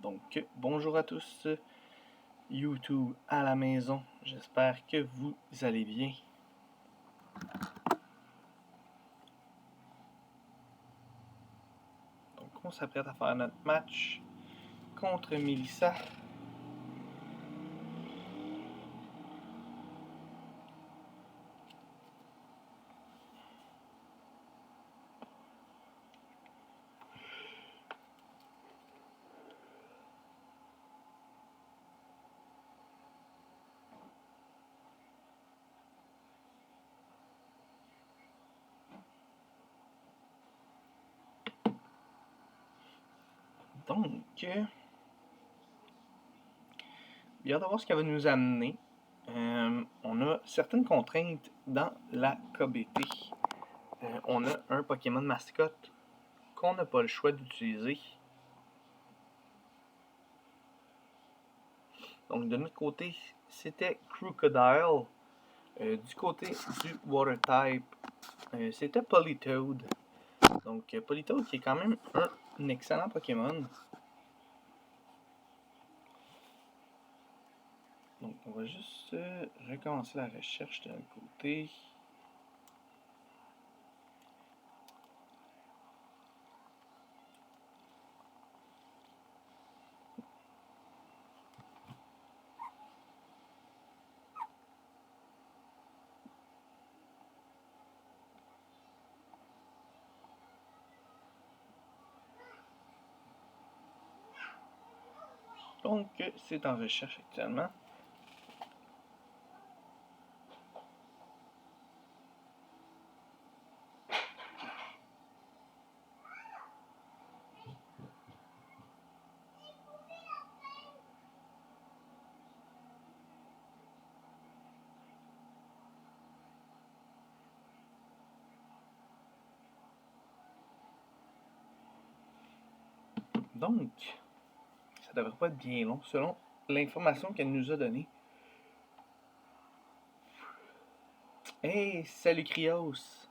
Donc, bonjour à tous, YouTube à la maison. J'espère que vous allez bien. Donc, on s'apprête à faire notre match contre Melissa. Donc, bien de voir ce qu'elle va nous amener. On a certaines contraintes dans la KBT. On a un Pokémon mascotte qu'on n'a pas le choix d'utiliser. Donc, de notre côté, c'était Crocodile. Du côté du Water Type, c'était Politoed. Donc, Politoed qui est quand même un excellent Pokémon. Donc, on va juste recommencer la recherche de l'autre côté. Donc, c'est en recherche actuellement. Donc, ça devrait pas être bien long selon l'information qu'elle nous a donnée. Hey, salut Krios!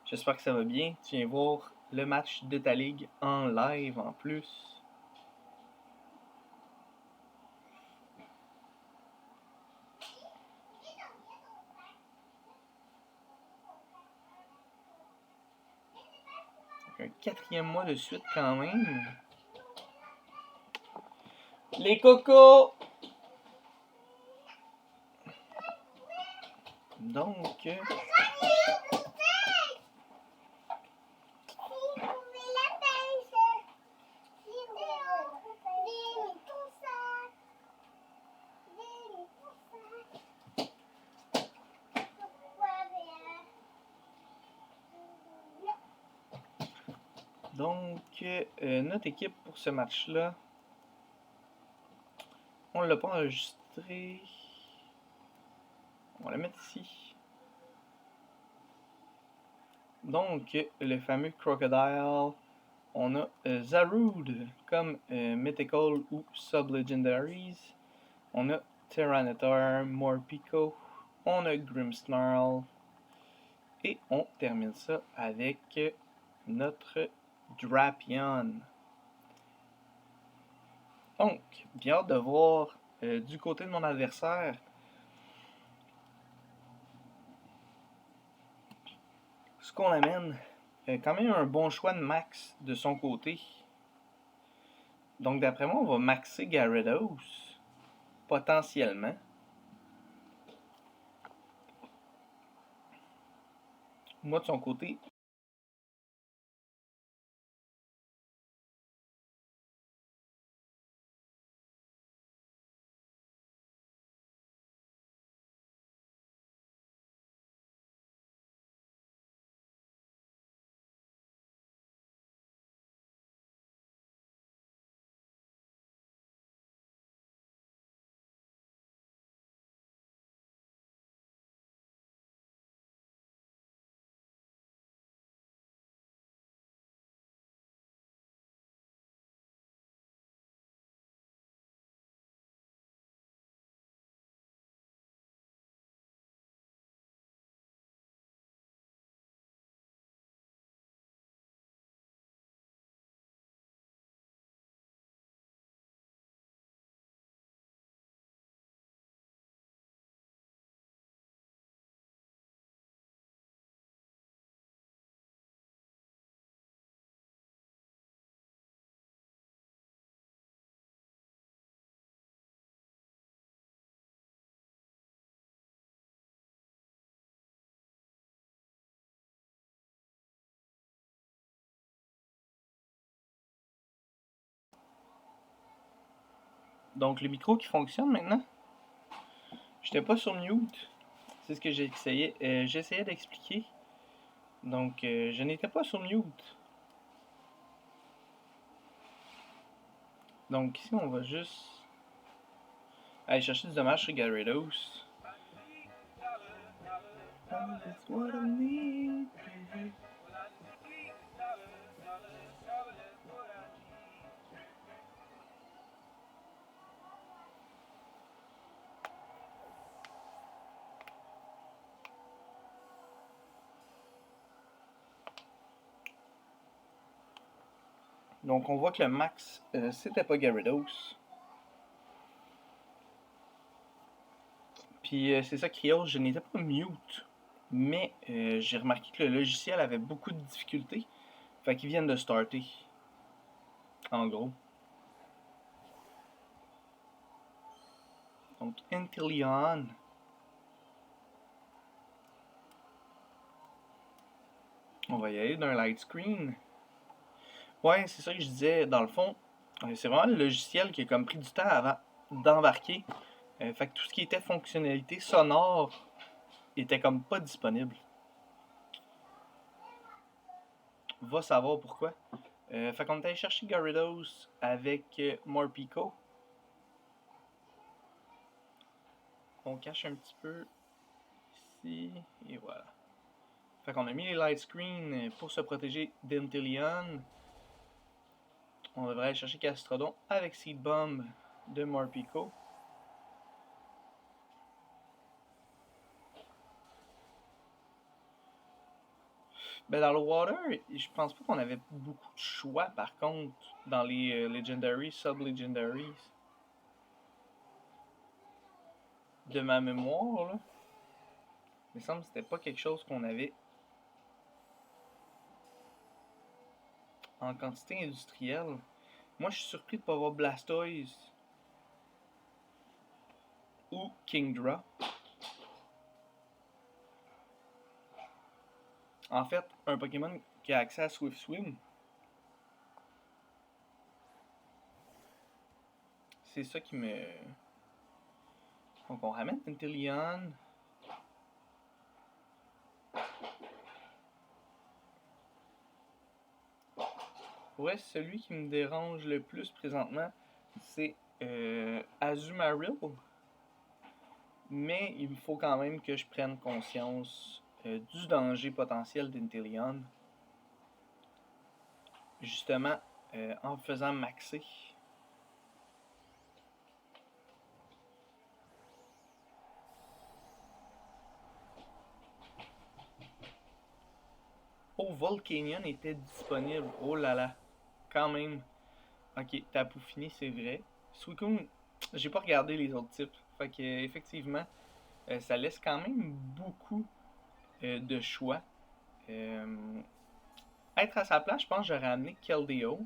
J'espère que ça va bien. Tu viens voir le match de ta ligue en live en plus. Un 4e mois de suite quand même. Les cocos! Donc, notre équipe pour ce match-là, on ne l'a pas enregistré. On va la mettre ici. Donc, le fameux Crocodile. On a Zarude comme Mythical ou Sub-Legendaries. On a Tyranitar, Morpeko. On a Grimmsnarl. Et on termine ça avec notre Drapion. Donc, bien hâte de voir du côté de mon adversaire ce qu'on amène. Quand même un bon choix de max de son côté. Donc, d'après moi, on va maxer Gyarados. Potentiellement. Moi, de son côté, Donc, le micro qui fonctionne maintenant. J'étais pas sur mute. C'est ce que j'essayais d'expliquer. Donc, je n'étais pas sur mute. Donc, ici, on va juste aller chercher du dommage sur Gyarados. That's what I need. Donc, on voit que le max, c'était pas Gyarados. Puis, c'est ça, Krios, je n'étais pas mute. Mais j'ai remarqué que le logiciel avait beaucoup de difficultés. Fait qu'ils viennent de starter. En gros. Donc, Inteleon. On va y aller d'un light screen. Ouais, c'est ça que je disais. Dans le fond, c'est vraiment le logiciel qui a comme pris du temps avant d'embarquer. Fait que tout ce qui était fonctionnalité sonore était comme pas disponible. Va savoir pourquoi. Fait qu'on est allé chercher Gyarados avec Morpeko. On cache un petit peu ici, et voilà. Fait qu'on a mis les light screens pour se protéger d'Inteleon. On devrait aller chercher Castrodon avec Seed Bomb de Morpeko. Ben dans le Water, je pense pas qu'on avait beaucoup de choix par contre dans les Legendaries, Sub-Legendaries. De ma mémoire, là. Il me semble que c'était pas quelque chose qu'on avait en quantité industrielle. Moi, je suis surpris de ne pas avoir Blastoise ou Kingdra. En fait, un Pokémon qui a accès à Swift Swim, c'est ça qui me... Donc on ramène Inteleon. Ouais, celui qui me dérange le plus présentement, c'est Azumarill. Mais il me faut quand même que je prenne conscience du danger potentiel d'Inteleon. Justement, en faisant maxer. Oh, Volcanion était disponible. Oh là là. Quand même. Ok, Tapu Fini, c'est vrai. Suicune, j'ai pas regardé les autres types. Fait que, effectivement, ça laisse quand même beaucoup de choix. Être à sa place, je pense que j'aurais amené Keldeo,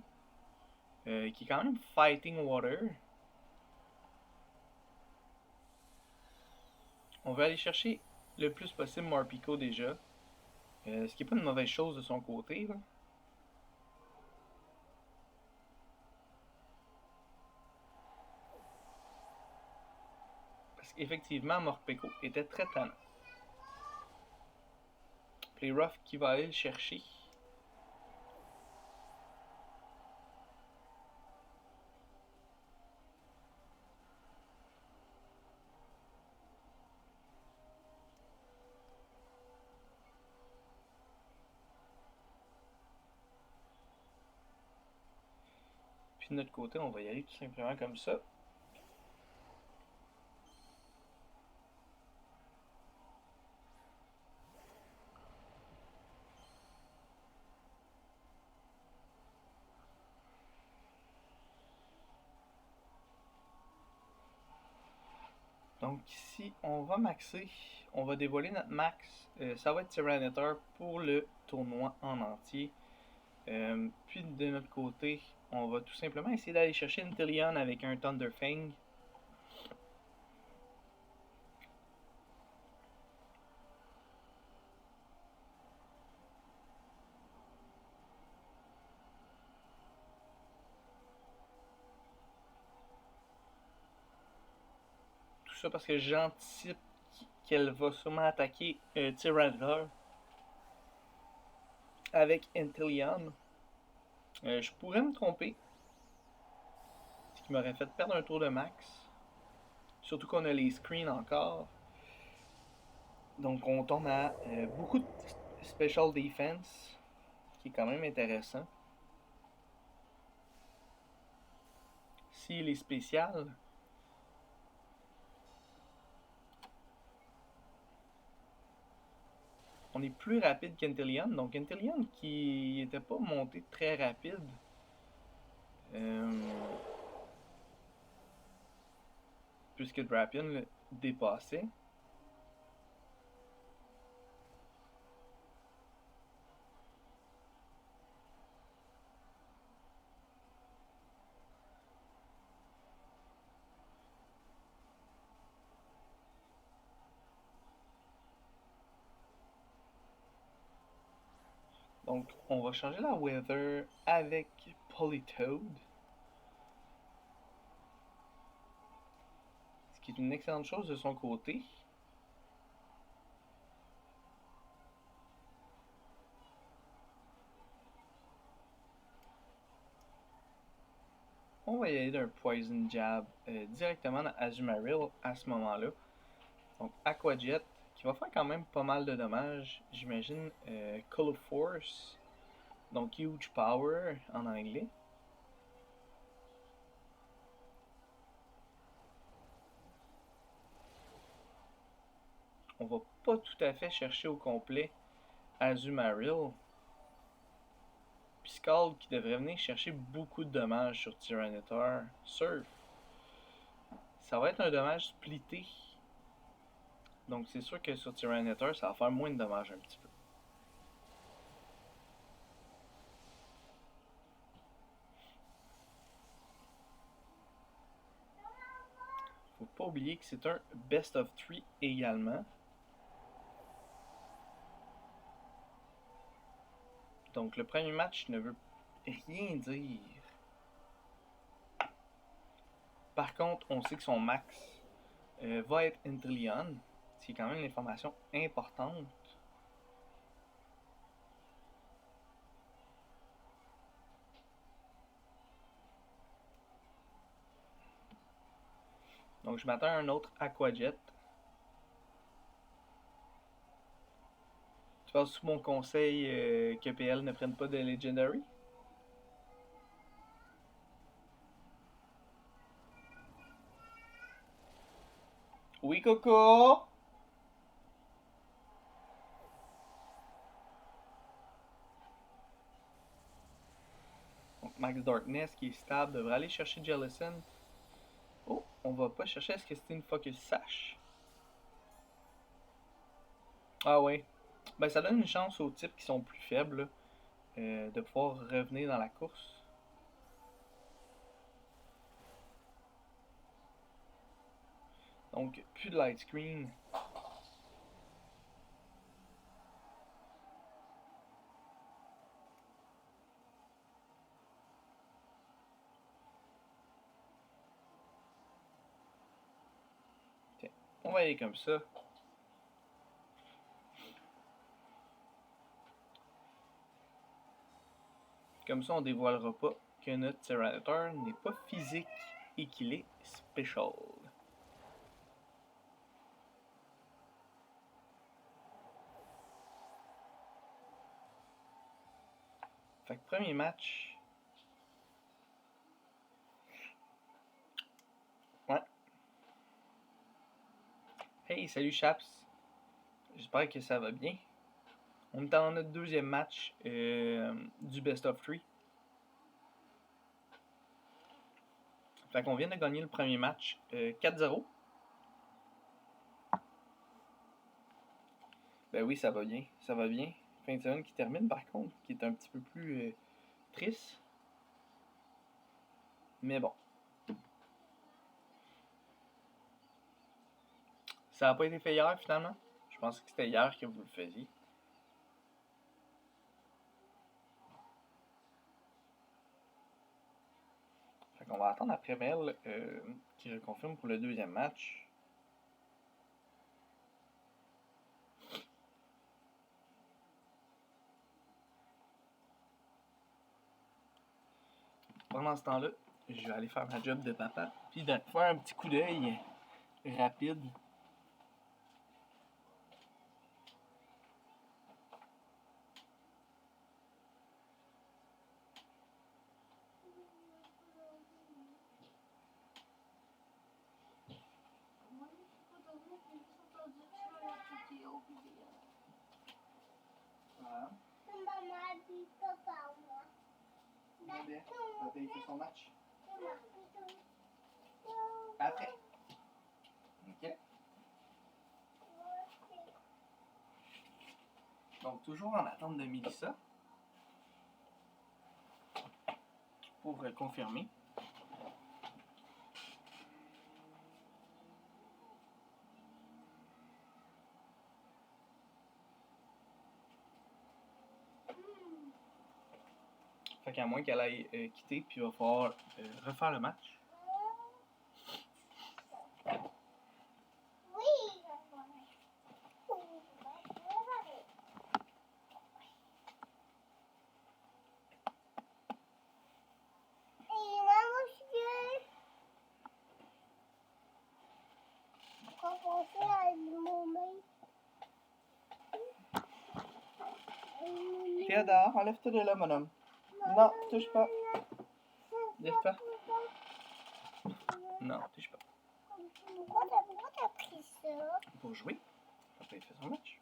qui est quand même Fighting Water. On va aller chercher le plus possible Morpeko déjà. Ce qui n'est pas une mauvaise chose de son côté. Là. Parce qu'effectivement, Morpeko était très tannant. Playrough qui va aller le chercher. Puis de notre côté, on va y aller tout simplement comme ça. Donc ici, on va maxer. On va dévoiler notre max. Ça va être Tyranitar pour le tournoi en entier. Puis de notre côté, on va tout simplement essayer d'aller chercher une Inteleon avec un Thunderfang. ça parce que j'anticipe qu'elle va sûrement attaquer Tyranitar avec Inteleon. Je pourrais me tromper, ce qui m'aurait fait perdre un tour de max. Surtout qu'on a les screens encore. Donc on tombe à beaucoup de special defense, qui est quand même intéressant. S'il est spécial, on est plus rapide qu'Inteleon. Donc Inteleon qui n'était pas monté très rapide. Puisque Drapion le dépassait. Donc, on va changer la weather avec Politoed. Ce qui est une excellente chose de son côté. On va y aller d'un Poison Jab directement dans Azumarill à ce moment-là. Donc, Aqua Jet, qui va faire quand même pas mal de dommages. J'imagine Color Force. Donc, Huge Power en anglais. On va pas tout à fait chercher au complet Azumarill. Puis Scald qui devrait venir chercher beaucoup de dommages sur Tyranitar. Surf. Ça va être un dommage splitté. Donc c'est sûr que sur Tyranitar, ça va faire moins de dommages un petit peu. Faut pas oublier que c'est un best of 3 également. Donc le premier match ne veut rien dire. Par contre, on sait que son max va être Inteleon, ce qui est quand même une information importante. Donc je m'attends à un autre Aqua Jet. Tu passes sous mon conseil que PL ne prenne pas de Legendary? Oui, Coco! Donc, Max Darkness qui est stable devrait aller chercher Jellicent. Oh, on va pas chercher. Est-ce que c'est une Focus Sash? Ah ouais. Ben ça donne une chance aux types qui sont plus faibles de pouvoir revenir dans la course. Donc, plus de light screen. Tiens, on va y aller comme ça. Comme ça, on dévoilera pas que notre Tyranitar n'est pas physique et qu'il est special. Fait que premier match. Ouais. Hey, salut Chaps. J'espère que ça va bien. On est dans notre deuxième match du Best of 3. Fait qu'on vient de gagner le premier match 4-0. Ben oui, ça va bien. Ça va bien. Fin de semaine qui termine par contre, qui est un petit peu plus triste. Mais bon. Ça n'a pas été fait hier finalement. Je pensais que c'était hier que vous le faisiez. Fait qu'on va attendre après Mel qui reconfirme pour le deuxième match. pendant ce temps-là, je vais aller faire ma job de papa. Puis de faire un petit coup d'œil rapide. Voilà. Bien. Papa, il fait son match. Après. OK. Donc, toujours en attente de Mélissa. Pour confirmer. Fait qu'à moins qu'elle aille quitter, puis il va falloir refaire le match. Théodore, enlève-toi de là, mon homme. Non, touche pas. Lève-toi. Non, touche pas. Pourquoi t'as pris ça? Pour jouer. Papa, il fait son match.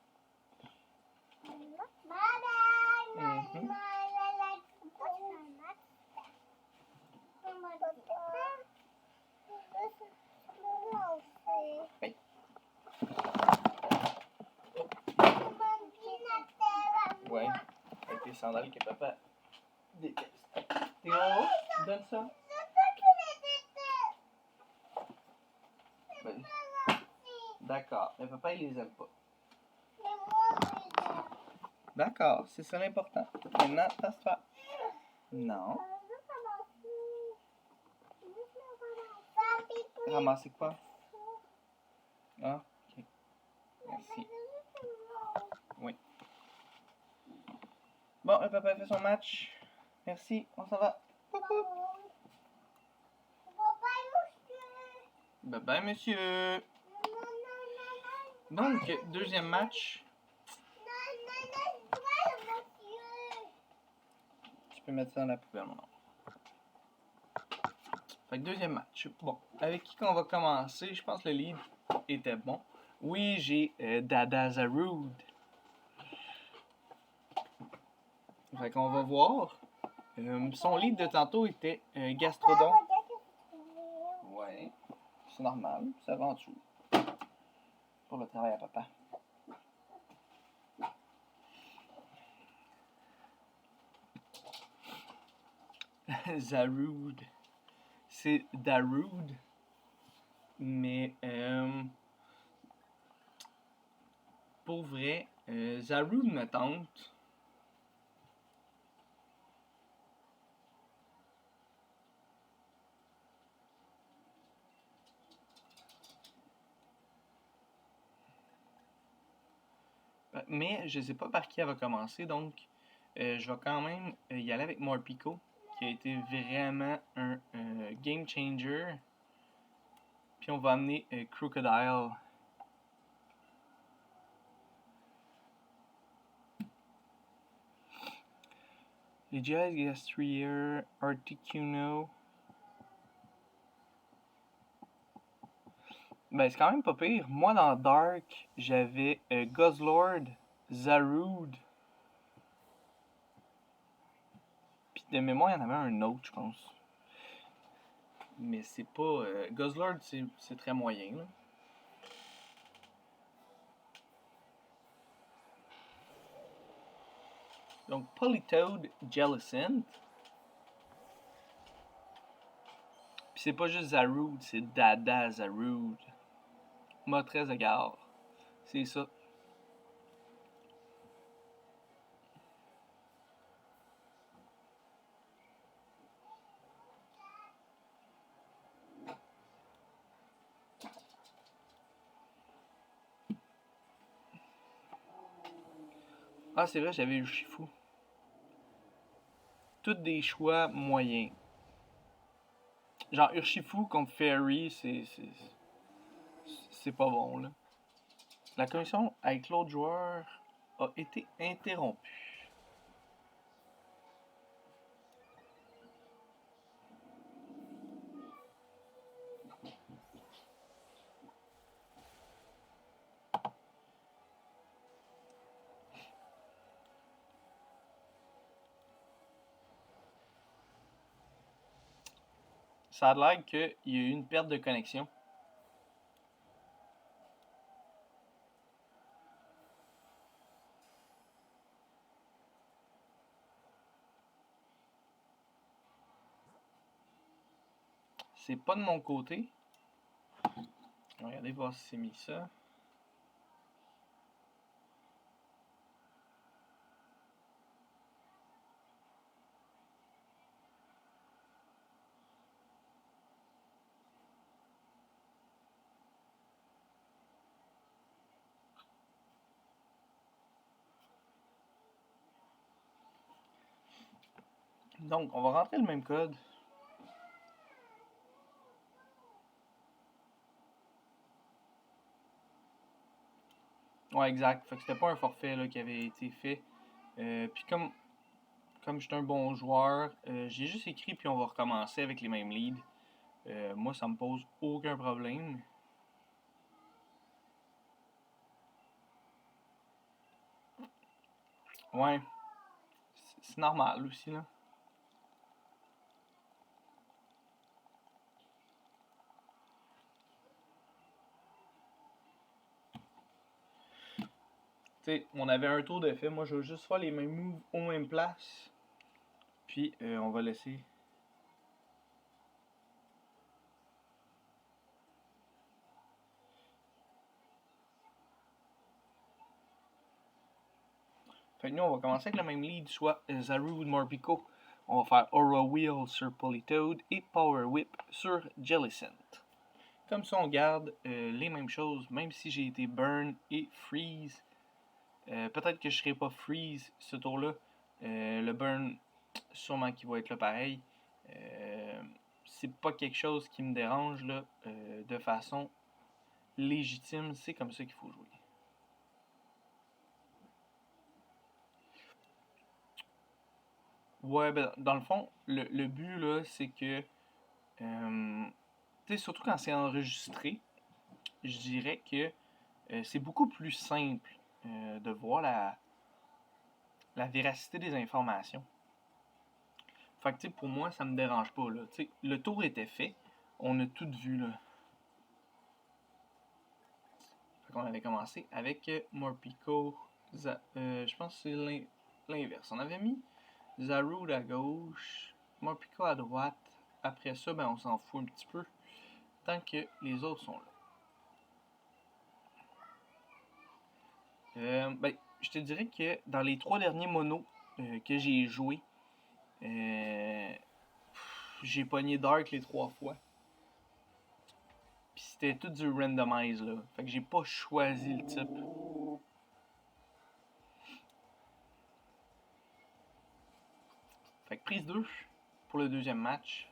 Oui. Ouais. Avec tes sandales que papa déteste. Théo, donne ça. Ben, d'accord, mais papa, il les aime pas. D'accord, c'est ça l'important. Maintenant, tasse-toi. Non. Ramasser quoi? Ah, ok. Merci. Oui. Bon, le papa fait son match. Merci, on s'en va. Bye bye, monsieur. Donc, deuxième match. Tu peux mettre ça dans la poubelle, mon nom. Fait que deuxième match. Bon, avec qui qu'on va commencer? Je pense que le lead était bon. Oui, j'ai Dada Zaroud. Fait qu'on va voir. Son lead de tantôt était Gastrodon. Ouais, c'est normal. Ça va en dessous. Pour le travail à papa. Zaroud. C'est Darude. Mais pour vrai, Zaroud me tente. Mais je sais pas par qui elle va commencer, donc je vais quand même y aller avec Morpeko, qui a été vraiment un game changer. Puis on va amener Crocodile. Legis, Gastrier, Articuno. Ben, c'est quand même pas pire. Moi, dans Dark, j'avais Guzzlord, Zarude. Puis de mémoire, il y en avait un autre, je pense. Mais c'est pas... Guzzlord, c'est très moyen, là. Donc, Politoed, Jellicent. Puis c'est pas juste Zarude, c'est Dada Zarude. Moltres de Gare. C'est ça. Ah, c'est vrai, j'avais eu Shifu. Toutes des choix moyens. genre Urshifu contre Fairy, c'est pas bon, là. La connexion avec l'autre joueur a été interrompue. Ça a l'air qu'il y a eu une perte de connexion. C'est pas de mon côté. Regardez voir si c'est mis ça. Donc, on va rentrer le même code. Ouais, exact. Fait que c'était pas un forfait là, qui avait été fait. Puis comme je suis un bon joueur, j'ai juste écrit puis on va recommencer avec les mêmes leads. Moi, ça me pose aucun problème. Ouais, c'est normal aussi, là. Tu sais, on avait un tour de fait. Moi, je veux juste faire les mêmes moves aux mêmes places. Puis, on va laisser. Fait que nous, on va commencer avec le même lead, soit Zarude Morpeko. On va faire Aura Wheel sur Politoed et Power Whip sur Jellicent. Comme ça, on garde les mêmes choses, même si j'ai été Burn et Freeze. Peut-être que je ne serai pas Freeze ce tour-là. Le Burn, sûrement qu'il va être là pareil. C'est pas quelque chose qui me dérange là, de façon légitime. C'est comme ça qu'il faut jouer. Ouais, ben, dans le fond, le but là, c'est que. Tu sais, surtout quand c'est enregistré, je dirais que c'est beaucoup plus simple de voir la véracité des informations. Fait que, tu sais, pour moi, ça me dérange pas, là. Tu sais, le tour était fait. On a tout vu, là. Fait qu'on avait commencé avec Morpeko. Je pense que c'est l'inverse. On avait mis Zarude à gauche, Morpeko à droite. Après ça, ben, on s'en fout un petit peu. Tant que les autres sont là. Ben, je te dirais que dans les 3 derniers monos que j'ai joué, j'ai pogné Dark les 3 fois. Puis c'était tout du randomize là. Fait que j'ai pas choisi le type. Fait que prise 2 pour le deuxième match.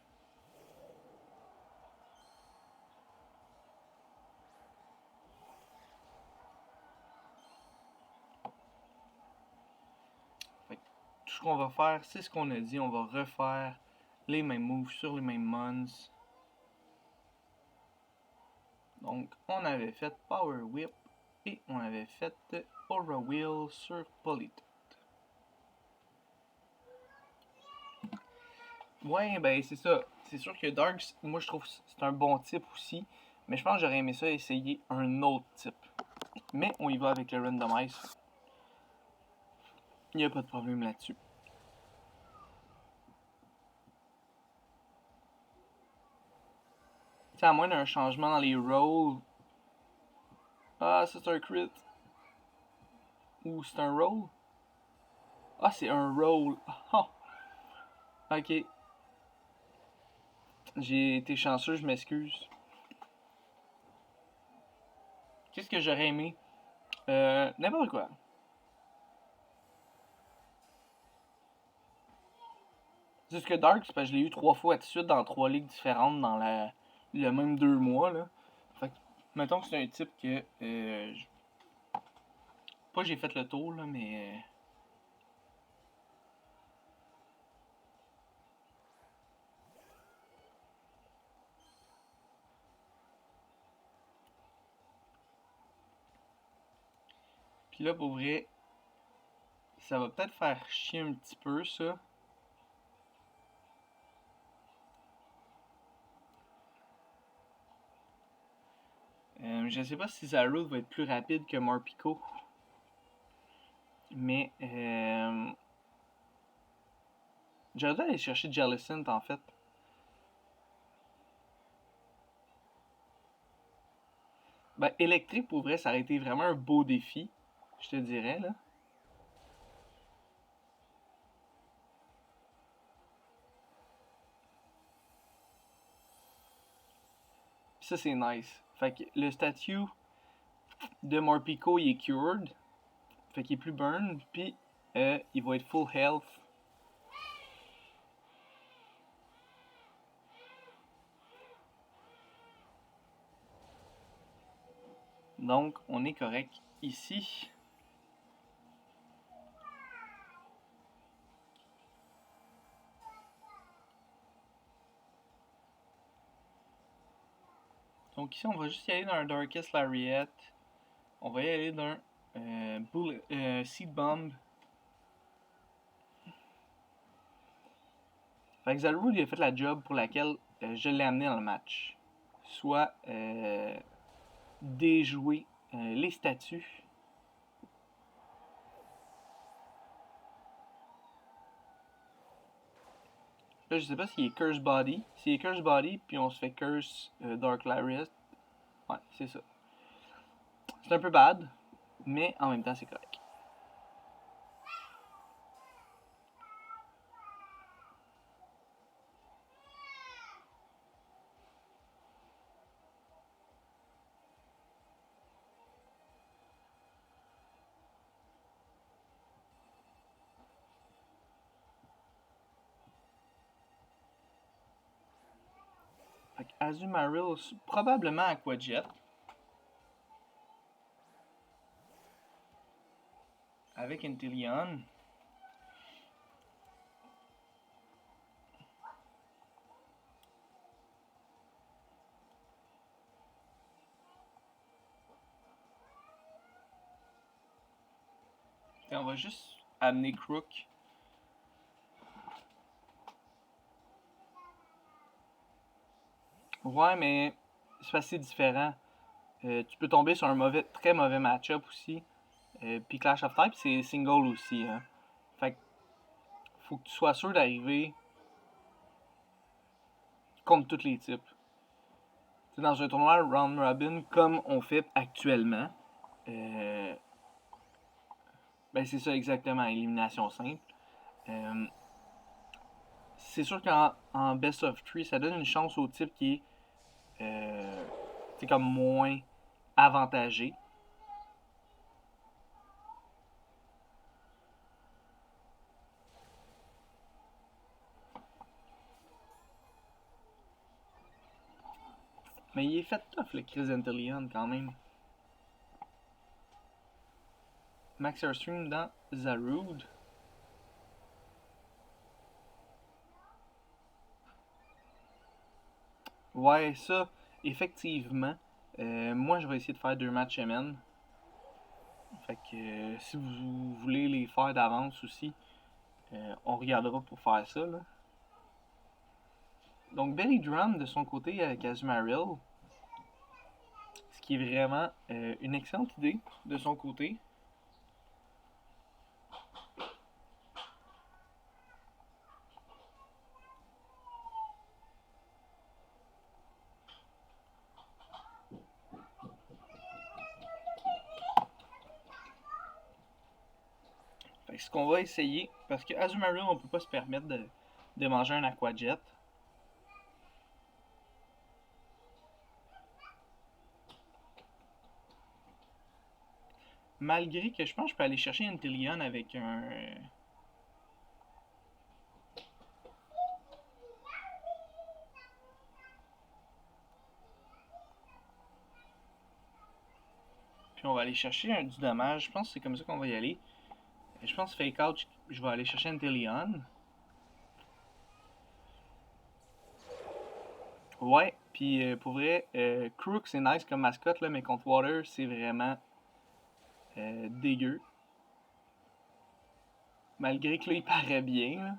Fait que tout ce qu'on va faire, c'est ce qu'on a dit. On va refaire les mêmes moves sur les mêmes mons. Donc on avait fait Power Whip et on avait fait Aura Wheel sur Politoed. Ouais, ben c'est ça. C'est sûr que Dark, moi je trouve que c'est un bon type aussi. Mais je pense que j'aurais aimé ça essayer un autre type. Mais on y va avec le randomize. Il n'y a pas de problème là-dessus. T'sais, à moins d'un changement dans les rolls. Ah, ça c'est un crit. Ou c'est un roll? Ah, c'est un roll. Oh. Ok. J'ai été chanceux, je m'excuse. Qu'est-ce que j'aurais aimé? N'importe quoi. C'est ce que Dark, c'est parce que je l'ai eu 3 fois de suite dans 3 ligues différentes dans le même 2 mois. Là. Fait que, mettons que c'est un type que. Pas j'ai fait le tour, là, mais. Puis là, pour vrai, ça va peut-être faire chier un petit peu, ça. Je sais pas si Zaru va être plus rapide que Morpico. Mais j'aurais dû aller chercher Jellicent en fait. Ben, électrique pour vrai, ça aurait été vraiment un beau défi, je te dirais là. Puis ça c'est nice. Fait que le statut de Morpico il est cured. Fait qu'il est plus burn. Puis il va être full health. Donc on est correct ici. Donc ici on va juste y aller dans un Darkest Lariat. On va y aller d'un Seed Bomb. Fait que Zalrood il a fait la job pour laquelle je l'ai amené dans le match. Soit déjouer les statues. Là, je sais pas s'il est Curse Body. S'il est Curse Body, puis on se fait Curse Dark Lariat. Ouais, c'est ça. C'est un peu bad, mais en même temps, c'est correct. Fait que Azumarill, probablement Aquajet. Avec Inteleon. Et on va juste amener Crook. Ouais, mais c'est assez différent. Tu peux tomber sur un très mauvais match-up aussi. Puis Clash of Type, c'est single aussi. Hein. Fait que faut que tu sois sûr d'arriver contre tous les types. T'sais, dans un tournoi round robin comme on fait actuellement, ben c'est ça exactement, élimination simple. C'est sûr qu'en best of 3, ça donne une chance au type qui est comme moins avantagé. Mais il est fait tough, le Chris Inteleon, quand même. Max Airstream dans Zarude. Ouais, ça, effectivement. Moi, je vais essayer de faire 2 matchs semaine. Fait que si vous voulez les faire d'avance aussi, on regardera pour faire ça. Là. Donc, Belly Drum de son côté avec Azumarill. Ce qui est vraiment une excellente idée de son côté. Fait que ce qu'on va essayer, parce que Azumarill, on peut pas se permettre de manger un Aquajet. Malgré que je pense que je peux aller chercher Inteleon avec un. Puis on va aller chercher du dommage. Je pense que c'est comme ça qu'on va y aller. Je pense fake out, je vais aller chercher Inteleon. Ouais, puis pour vrai, Crook c'est nice comme mascotte, là, mais contre Water, c'est vraiment dégueu. Malgré que là, il paraît bien. Là.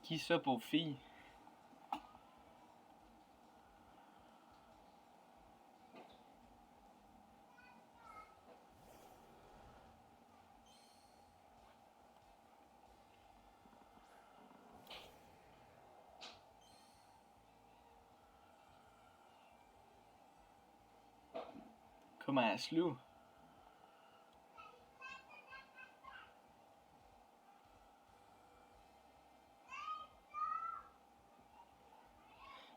Qui ça pour fille? Comment slow?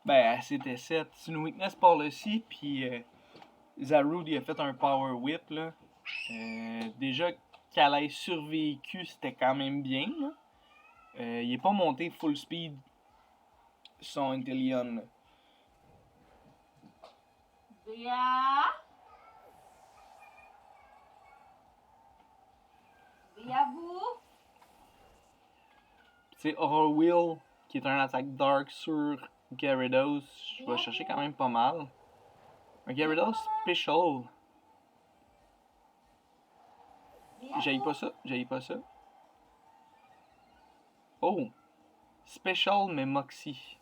Ben, c'était 7. C'est une weakness policy, puis Zarude il a fait un power whip. Là. Déjà qu'elle ait survécu, c'était quand même bien. Là. Il est pas monté full speed son Inteleon. Là. C'est Aura Wheel qui est un attaque dark sur Gyarados. Je vais chercher quand même pas mal. Un Gyarados Special. J'haïs pas ça, j'haïs pas ça. Oh! Special mais Moxie.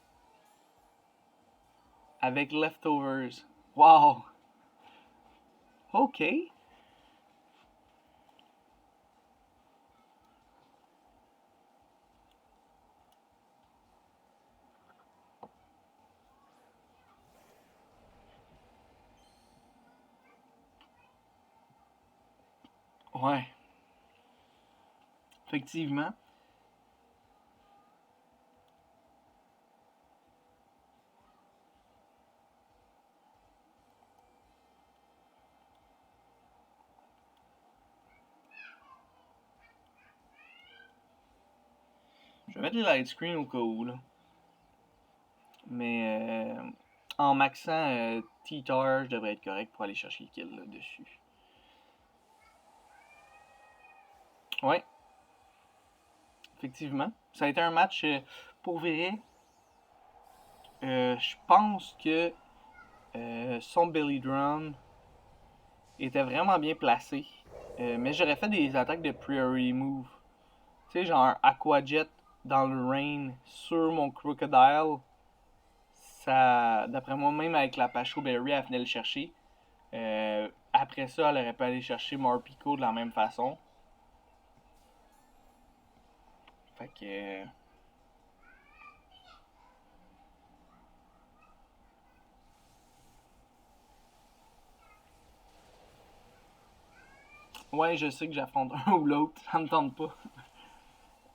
Avec Leftovers. Wow! Ok. Ouais. Effectivement. Je vais mettre les light screen au cas où, là. Mais en maxant T-Tar, je devrais être correct pour aller chercher le kill là, dessus. Ouais. Effectivement. Ça a été un match pour vrai. Je pense que son Belly Drum était vraiment bien placé. Mais j'aurais fait des attaques de priority move. Tu sais, genre Aqua Jet dans le rain sur mon Crocodile. Ça, d'après moi, même avec la Pacho Berry, elle venait le chercher. Après ça, elle aurait pu aller chercher Morpeko de la même façon. Fait que. Ouais, je sais que j'affronte un ou l'autre, ça me tente pas.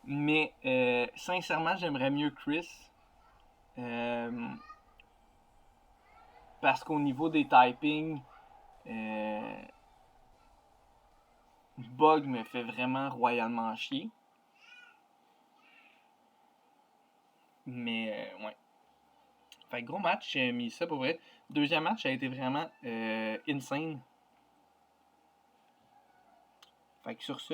Mais sincèrement, j'aimerais mieux Chris. Parce qu'au niveau des typings, Bug me fait vraiment royalement chier. Mais ouais. Fait que gros match, j'ai mis ça pour vrai. Deuxième match a été vraiment insane. Fait que sur ce,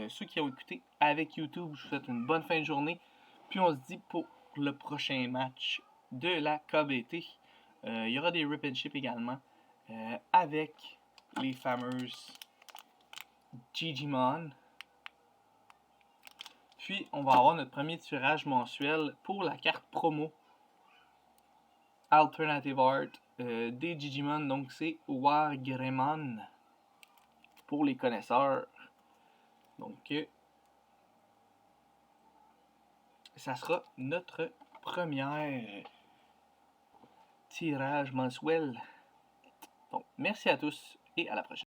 ceux qui ont écouté avec YouTube, je vous souhaite une bonne fin de journée. Puis on se dit pour le prochain match de la KBT. Il y aura des rip and ship également avec les fameuses Gigimon. Puis on va avoir notre premier tirage mensuel pour la carte promo Alternative Art des Digimon. Donc c'est Wargreymon pour les connaisseurs. Donc ça sera notre premier tirage mensuel. Donc merci à tous et à la prochaine.